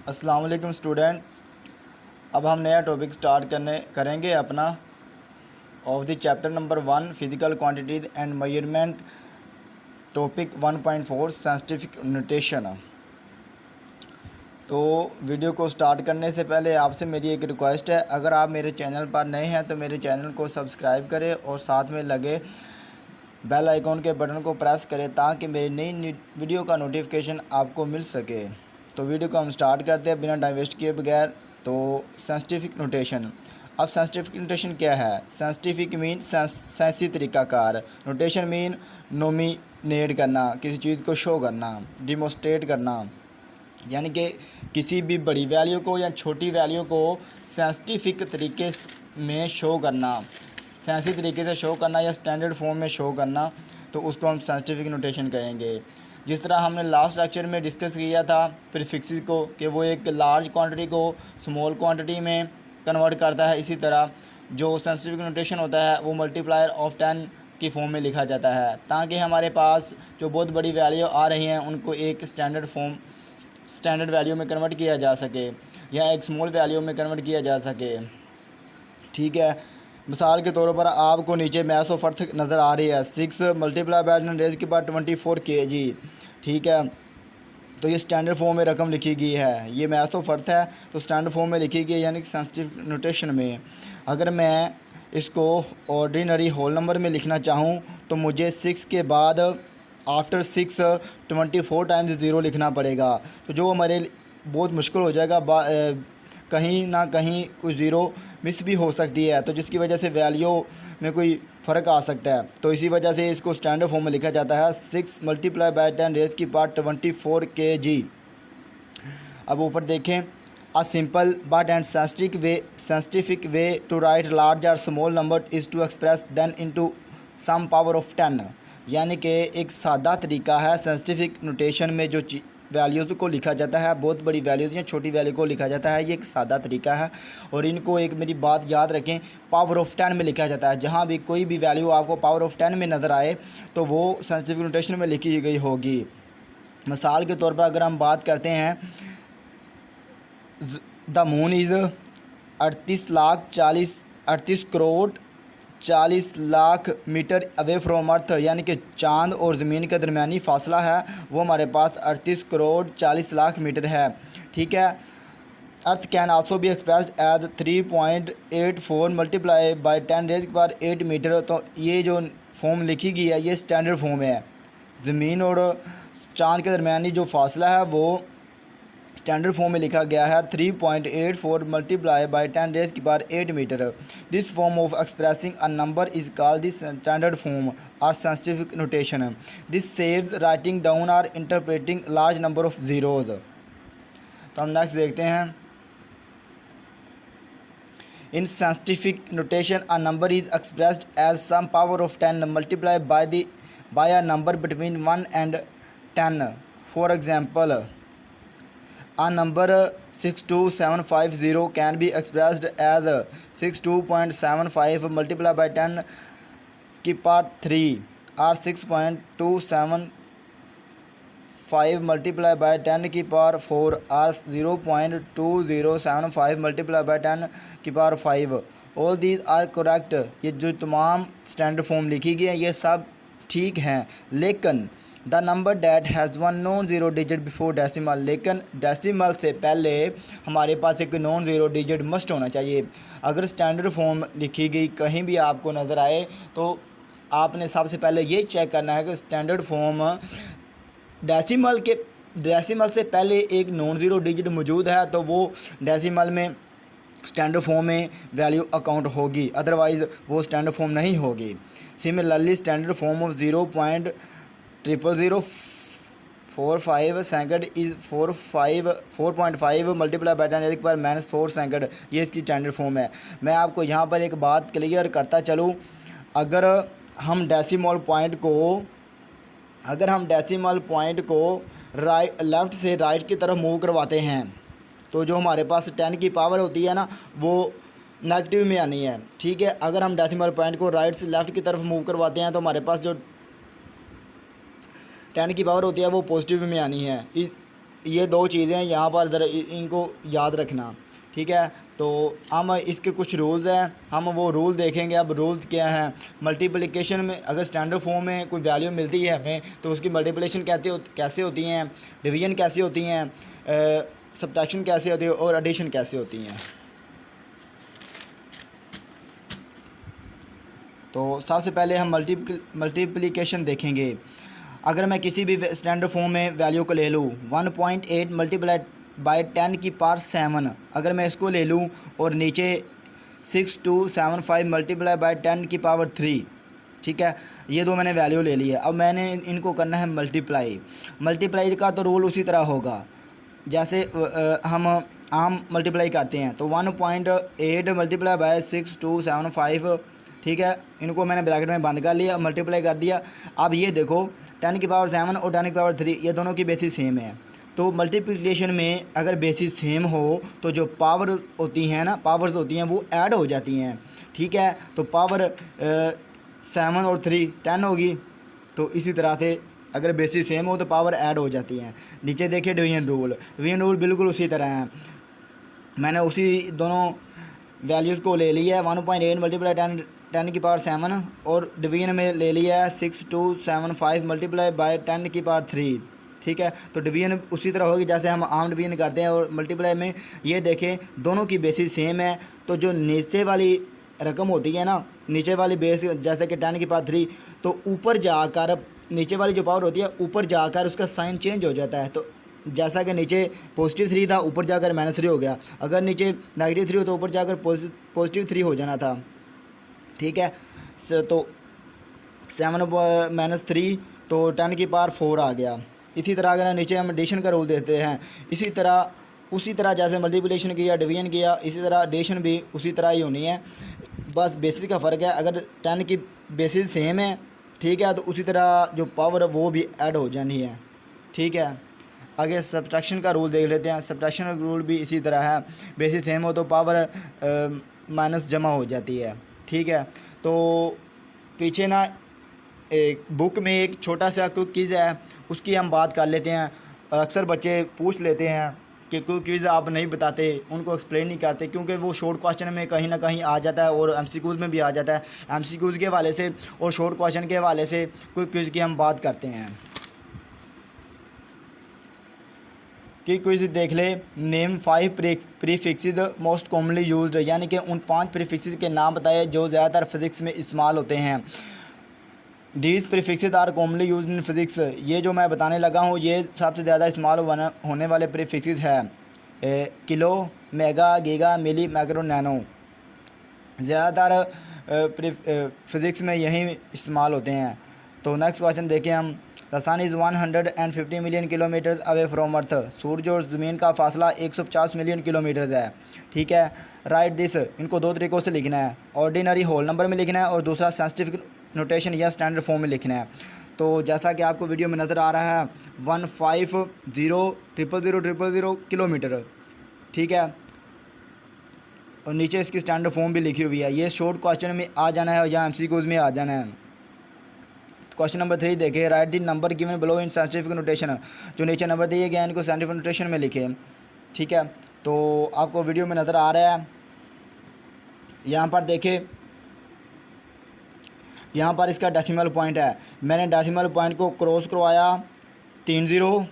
अस्सलाम वालेकुम स्टूडेंट। अब हम नया टॉपिक स्टार्ट करेंगे अपना of the chapter number 1 physical quantities and measurement, topic 1.4 scientific notation. तो वीडियो को स्टार्ट करने से पहले आपसे मेरी एक रिक्वेस्ट है, अगर आप मेरे चैनल पर नए हैं तो मेरे चैनल को सब्सक्राइब करें और साथ में लगे बेल आइकॉन के बटन को प्रेस करें ताकि मेरी नई वीडियो का नोटिफिकेशन आपको मिल सके। तो वीडियो को हम स्टार्ट करते हैं बिना टाइम वेस्ट किए बगैर। तो साइंटिफिक नोटेशन। अब साइंटिफिक नोटेशन क्या है? साइंटिफिक मीन साइंसी तरीक़ाकार, नोटेशन मीन नोमिनेट करना, किसी चीज़ को शो करना, डिमोस्ट्रेट करना, यानी कि किसी भी बड़ी वैल्यू को या छोटी वैल्यू को साइंटिफिक तरीके में शो करना, साइंसी तरीके से शो करना या स्टैंडर्ड फॉर्म में शो करना, तो उसको हम साइंटिफिक नोटेशन कहेंगे। जिस तरह हमने लास्ट लेक्चर में डिस्कस किया था प्रीफिक्सेस को कि वो एक लार्ज क्वांटिटी को स्मॉल क्वांटिटी में कन्वर्ट करता है, इसी तरह जो साइंटिफिक नोटेशन होता है वो मल्टीप्लायर ऑफ 10 की फॉर्म में लिखा जाता है, ताकि हमारे पास जो बहुत बड़ी वैल्यू आ रही हैं उनको एक स्टैंडर्ड वैल्यू में कन्वर्ट किया जा सके या एक स्मॉल वैल्यू में कन्वर्ट किया जा सके। ठीक है, मिसाल के तौर पर आपको नीचे मैथ्स ऑफ अर्थ नज़र आ रही है, 6 मल्टीप्लाई बाय 10 रेज़ की पावर 24 kg। ठीक है, तो ये स्टैंडर्ड फॉर्म में रकम लिखी गई है, ये मैथ्स ऑफ अर्थ है तो स्टैंडर्ड फॉर्म में लिखी गई है, यानी कि साइंटिफिक नोटेशन में। अगर मैं इसको ऑर्डिनरी होल नंबर में लिखना चाहूँ तो मुझे 6 के बाद आफ्टर 6 24 टाइम्स 0 लिखना पड़ेगा, तो जो हमारे बहुत मुश्किल हो जाएगा। कहीं ना कहीं कुछ ज़ीरो मिस भी हो सकती है, तो जिसकी वजह से वैल्यू में कोई फ़र्क आ सकता है, तो इसी वजह से इसको स्टैंडर्ड फॉर्म में लिखा जाता है 6 मल्टीप्लाई बाय 10 रेज़ की पावर 24 kg। अब ऊपर देखें, a simple but and scientific way to write large और small number is to express them into some power of 10, यानी कि एक सादा तरीका है साइंटिफिक नोटेशन में जो वैल्यूज़ को लिखा जाता है, बहुत बड़ी वैल्यूज़ या छोटी वैल्यू को लिखा जाता है, ये एक सादा तरीका है। और इनको एक मेरी बात याद रखें, पावर ऑफ 10 में लिखा जाता है। जहाँ भी कोई भी वैल्यू आपको पावर ऑफ 10 में नज़र आए तो वो साइंटिफिक नोटेशन में लिखी गई होगी। मिसाल के तौर पर अगर हम बात करते हैं, the moon is 38 crore 40 lakh metre away from earth, यानी कि चांद और ज़मीन का दरमियानी फ़ासला है वो हमारे पास 38 करोड़ 40 लाख मीटर है। ठीक है, earth can also be expressed as 3.84 multiply by 10 raise की पावर 8 मीटर। तो ये जो फॉर्म लिखी गई है ये स्टैंडर्ड फॉर्म है। ज़मीन और चांद के दरमियानी जो फ़ासला है वो स्टैंडर्ड फॉर्म में लिखा गया है 3.84 मल्टीप्लाई बाई 10 रेज़ की power 8 metre. This form of expressing a number is called the standard form और scientific notation. This saves writing down और interpreting large number of zeros. तो हम नेक्स्ट देखते हैं, in scientific notation a number is expressed as some power of 10 multiply by a number between 1 and 10। फॉर एग्जाम्पल, a number 62750 can be expressed as 62.75 multiplied by 10 की power 3 और 6.275 multiply by 10 की power 4 और 0.2075 मल्टीप्लाई बाय 10 की power 5। All these are correct. ये जो तमाम स्टैंडर्ड फॉर्म लिखी गई हैं ये सब ठीक हैं, लेकिन the number that has one non zero digit before decimal, लेकिन डेसिमल से पहले हमारे पास एक नॉन ज़ीरो डिजिट मस्ट होना चाहिए। अगर स्टैंडर्ड फॉर्म लिखी गई कहीं भी आपको नज़र आए तो आपने सबसे पहले ये चेक करना है कि स्टैंडर्ड फॉर्म डेसिमल से पहले एक नॉन ज़ीरो डिजिट मौजूद है तो वो डेसिमल में स्टैंडर्ड फॉर्म में वैल्यू अकाउंट होगी, अदरवाइज़ वो स्टैंडर्ड फॉर्म नहीं होगी। Similarly standard form of 0.0045 second is 4.5 multiply by 10 पर -4 सेकंड, ये इसकी स्टैंडर्ड फॉर्म है। मैं आपको यहाँ पर एक बात क्लियर करता चलूँ, अगर हम डेसिमल पॉइंट को लेफ़्ट से राइट की तरफ मूव करवाते हैं तो जो हमारे पास 10 की पावर होती है ना वो नेगेटिव में आनी है। ठीक है, अगर हम डेसिमल पॉइंट को राइट से लेफ़्ट की तरफ मूव करवाते हैं तो हमारे पास जो 10 की पावर होती है वो पॉजिटिव में आनी है। ये दो चीज़ें यहाँ पर ज़रा इनको याद रखना, ठीक है। तो हम इसके कुछ रूल्स हैं, हम वो रूल देखेंगे। अब रूल्स क्या हैं? मल्टीप्लिकेशन में अगर स्टैंडर्ड फॉर्म में कोई वैल्यू मिलती है हमें तो उसकी मल्टीप्लिकेशन कैसे होती हैं, डिवीजन कैसे होती हैं, सब्ट्रैक्शन कैसे होती है और एडिशन कैसे होती हैं। तो सबसे पहले हम मल्टीप्लिकेशन देखेंगे। अगर मैं किसी भी स्टैंडर्ड फॉर्म में वैल्यू को ले लूँ 1.8 मल्टीप्लाई बाई 10 की पावर 7, अगर मैं इसको ले लूँ और नीचे 6275 मल्टीप्लाई बाई 10 की पावर 3, ठीक है, ये दो मैंने वैल्यू ले ली है। अब मैंने इनको करना है मल्टीप्लाई का तो रूल उसी तरह होगा जैसे हम आम मल्टीप्लाई करते हैं। तो 1.8 मल्टीप्लाई बाई 6275, ठीक है, इनको मैंने ब्रैकेट में बंद कर लिया, मल्टीप्लाई कर दिया। अब ये देखो 10 की पावर 7 और 10 की पावर 3 ये दोनों की बेसिस सेम है। तो मल्टीप्लिकेशन में अगर बेसिस सेम हो तो जो पावर होती हैं ना, पावर्स होती हैं वो ऐड हो जाती हैं, ठीक है। तो पावर 7 और 3 10 होगी। तो इसी तरह से अगर बेसिस सेम हो तो पावर ऐड हो जाती हैं। नीचे देखिए डिवीजन रूल बिल्कुल उसी तरह है। मैंने उसी दोनों वैल्यूज़ को ले लिया है 1.8 मल्टीप्लाई 10 की पावर 7 और डिवीजन में ले लिया है 6275 मल्टीप्लाई बाई 10 की पावर 3, ठीक है। तो डिवीजन उसी तरह होगी जैसे हम आम डिवीजन करते हैं। और मल्टीप्लाई में ये देखें दोनों की बेसिस सेम है। तो जो नीचे वाली रकम होती है ना, नीचे वाली बेस जैसे कि 10 की पावर 3, तो ऊपर जाकर नीचे वाली जो पावर होती है ऊपर जाकर उसका साइन चेंज हो जाता है। तो जैसा कि नीचे +3 था ऊपर जाकर -3 हो गया, अगर नीचे -3 हो तो ऊपर जाकर +3 हो जाना था, ठीक है। तो 7 - 3 तो 10 की पावर 4 आ गया। इसी तरह अगर नीचे हम एडिशन का रूल देते हैं, उसी तरह जैसे मल्टीप्लिकेशन किया डिवीजन किया, इसी तरह एडिशन भी उसी तरह ही होनी है। बस बेसिस का फ़र्क है। अगर 10 की बेसिस सेम है, ठीक है, तो उसी तरह जो पावर है वो भी ऐड हो जानी है, ठीक है। आगे सब्ट्रैक्शन का रूल देख लेते हैं। सब्ट्रैक्शन का रूल भी इसी तरह है, बेसिस सेम हो तो पावर माइनस जमा हो जाती है, ठीक है। तो पीछे ना एक बुक में एक छोटा सा क्विज़ है, उसकी हम बात कर लेते हैं। अक्सर बच्चे पूछ लेते हैं कि क्विज़ आप नहीं बताते, उनको एक्सप्लेन नहीं करते, क्योंकि वो शॉर्ट क्वेश्चन में कहीं ना कहीं आ जाता है और एमसीक्यूज़ में भी आ जाता है। एमसीक्यूज़ के हवाले से और शॉर्ट क्वेश्चन के हवाले से कोई क्विज़ की हम बात करते हैं कि क्विज़ देख ले। Name 5 prefixes most commonly used, यानी कि उन 5 प्रीफिक्सेस के नाम बताए जो ज़्यादातर फिज़िक्स में इस्तेमाल होते हैं। These prefixes are commonly used in physics, ये जो मैं बताने लगा हूँ ये सबसे ज़्यादा इस्तेमाल होने वाले प्रीफिक्सेस है। किलो, मेगा, गीगा, मिली, माइक्रो, नैनो, ज़्यादातर फिज़िक्स में यही इस्तेमाल होते हैं। तो नेक्स्ट क्वेश्चन देखें हम। The sun is 150 million kilometre away from earth, सूरज और ज़मीन का फासला 150 मिलियन किलोमीटर है, ठीक है। राइट दिस, इनको दो तरीक़ों से लिखना है, ऑर्डिनरी होल नंबर में लिखना है और दूसरा साइंटिफिक नोटेशन या स्टैंडर्ड फॉर्म में लिखना है। तो जैसा कि आपको वीडियो में नज़र आ रहा है 150,000,000 किलोमीटर, ठीक है, और नीचे इसकी स्टैंडर्ड फॉर्म भी लिखी हुई है। ये शॉर्ट क्वेश्चन में आ जाना है या एमसीक्यूज़ में आ जाना है। क्वेश्चन नंबर 3 देखें। Right the number given below in scientific notation, जो नीचे नंबर दिए गए हैं इनको साइंटिफिक नोटेशन में लिखे, ठीक है। तो आपको वीडियो में नज़र आ रहा है, यहाँ पर देखें, यहाँ पर इसका डेसिमल पॉइंट है। मैंने डेसिमल पॉइंट को क्रॉस करवाया 30,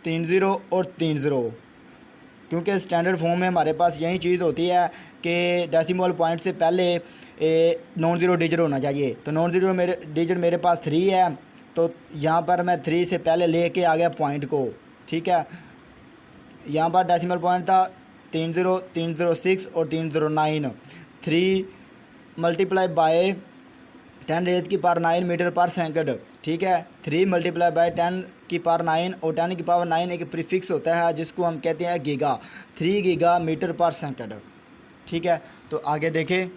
30 और 30, क्योंकि स्टैंडर्ड फॉर्म में हमारे पास यही चीज़ होती है कि डेसिमल पॉइंट से पहले नॉन ज़ीरो डिजिट होना चाहिए। तो नॉन ज़ीरो डिजिट मेरे पास 3 है, तो यहाँ पर मैं 3 से पहले लेके आ गया पॉइंट को, ठीक है। यहाँ पर डेसिमल पॉइंट था 30, 306 और 309। 3 मल्टीप्लाई बाय 10 रेज़ की पावर 9 मीटर पर सेकंड, ठीक है। 3 मल्टीप्लाई बाय 10 की पावर 9 और 10 की पावर 9 एक प्रीफिक्स होता है जिसको हम कहते हैं गीगा, 3 गीगा मीटर पर सेकंड, ठीक है। तो आगे देखें,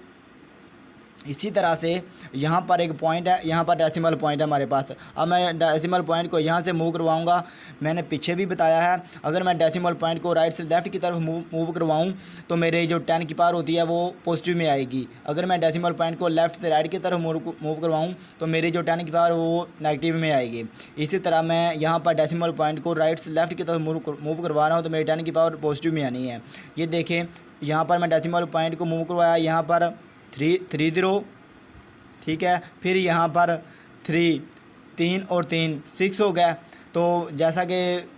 इसी तरह से यहाँ पर एक पॉइंट है, यहाँ पर डेसिमल पॉइंट है हमारे पास। अब मैं डेसिमल पॉइंट को यहाँ से मूव करवाऊँगा। मैंने पीछे भी बताया है, अगर मैं डेसिमल पॉइंट को राइट से लेफ़्ट की तरफ मूव करवाऊँ तो मेरे जो 10 की पावर होती है वो पॉजिटिव में आएगी। अगर मैं डेसिमल पॉइंट को लेफ़्ट से राइट की तरफ मूव करवाऊँ तो मेरी जो 10 की पावर वो नेगेटिव में आएगी। इसी तरह मैं यहाँ पर डेसिमल पॉइंट को राइट से लेफ़्ट की तरफ मूव करवा रहा हूँ तो मेरी 10 की पावर पॉजिटिव में आनी है। ये देखें, यहाँ पर मैं डेसिमल पॉइंट को मूव करवाया, यहाँ पर 330, ठीक है, फिर यहाँ पर 3 और 3 6 हो गया। तो जैसा कि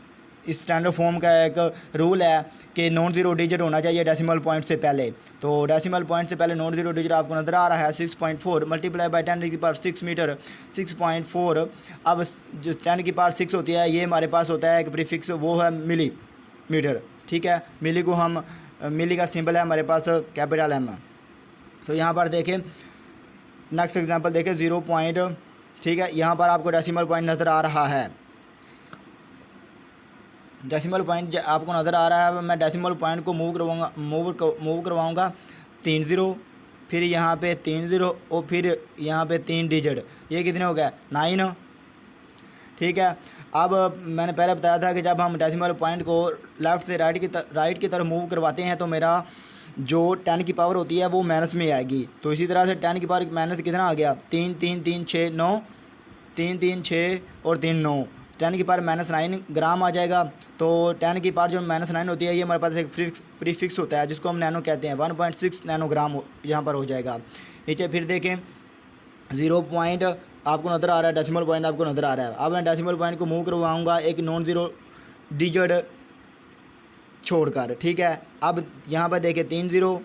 इस स्टैंडर्ड फॉर्म का एक रूल है कि नॉन ज़ीरो डिजिट होना चाहिए डेसिमल पॉइंट से पहले, तो डेसिमल पॉइंट से पहले नॉन ज़ीरो डिजिट आपको नज़र आ रहा है 6.4 मल्टीप्लाई बाई 10 की पावर 6 मीटर 6.4। अब जो 10 की पावर 6 होती है ये हमारे पास होता है एक प्रीफिक्स, वो है मिली मीटर, ठीक है। मिली को हम मिली का सिंबल है हमारे पास कैपिटल एम। तो यहाँ पर देखें, नेक्स्ट एग्जांपल देखें 0 पॉइंट, ठीक है, यहाँ पर आपको डेसिमल पॉइंट नज़र आ रहा है, डेसिमल पॉइंट आपको नज़र आ रहा है। मैं डेसिमल पॉइंट को मूव करवाऊँगा 30, फिर यहाँ पे 30 और फिर यहाँ पे 3 डिजिट, ये कितने हो गया 9, ठीक है। अब मैंने पहले बताया था कि जब हम डेसिमल पॉइंट को लेफ़्ट से राइट की तरफ मूव करवाते हैं तो मेरा जो 10 की पावर होती है वो माइनस में आएगी। तो इसी तरह से 10 की पावर माइनस कितना आ गया 3 3 3 6 9, 3 3 6 और 3 9, 10 की पावर -9 ग्राम आ जाएगा। तो 10 की पावर जो -9 होती है ये हमारे पास एक प्रीफिक्स होता है जिसको हम नैनो कहते हैं, 1.6 नैनोग्राम यहाँ पर हो जाएगा। नीचे फिर देखें 0 पॉइंट आपको नज़र आ रहा है, डेसिमल पॉइंट आपको नज़र आ रहा है। अब मैं डेसिमल पॉइंट को मूव करवाऊँगा एक नॉन ज़ीरो डिजिट छोड़कर, ठीक है। अब यहाँ पर देखें 3 0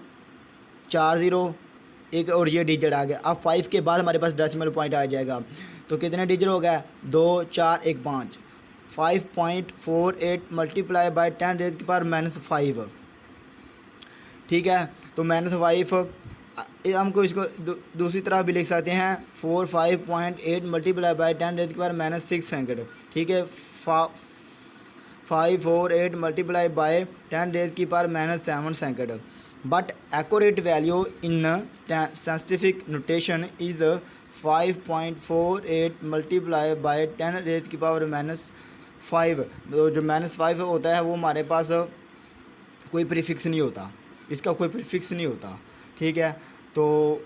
4 0 एक और ये डिजिट आ गया। अब 5 के बाद हमारे पास डेसिमल पॉइंट आ जाएगा, तो कितने डिजिट हो गया 2 4 1 5, 5.48 मल्टीप्लाई बाई 10 रेज़ की पावर -5, ठीक है। तो -5 हमको इसको दूसरी तरफ भी लिख सकते हैं 45.8 मल्टीप्लाई बाई 10 रेज़ की पावर -6 सेकंड, ठीक है। 548 मल्टीप्लाई बाय 10 रेज़ की power -7 second. But accurate value in scientific notation is 5.48 multiply by 10 raise की पावर -5। तो जो -5 होता है वो हमारे पास कोई प्रीफिक्स नहीं होता, इसका कोई प्रीफिक्स नहीं होता, ठीक है। तो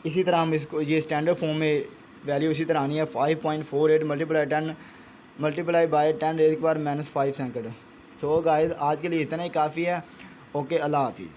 इसी तरह हम इसको ये स्टैंडर्ड फॉर्म में वैल्यू इसी तरह आनी है 5.48 मल्टीप्लाई बाय 10 रेज़ की पावर -5 सेकंड। सो गाइस आज के लिए इतना ही काफ़ी है। ओके, अल्लाह हाफिज़।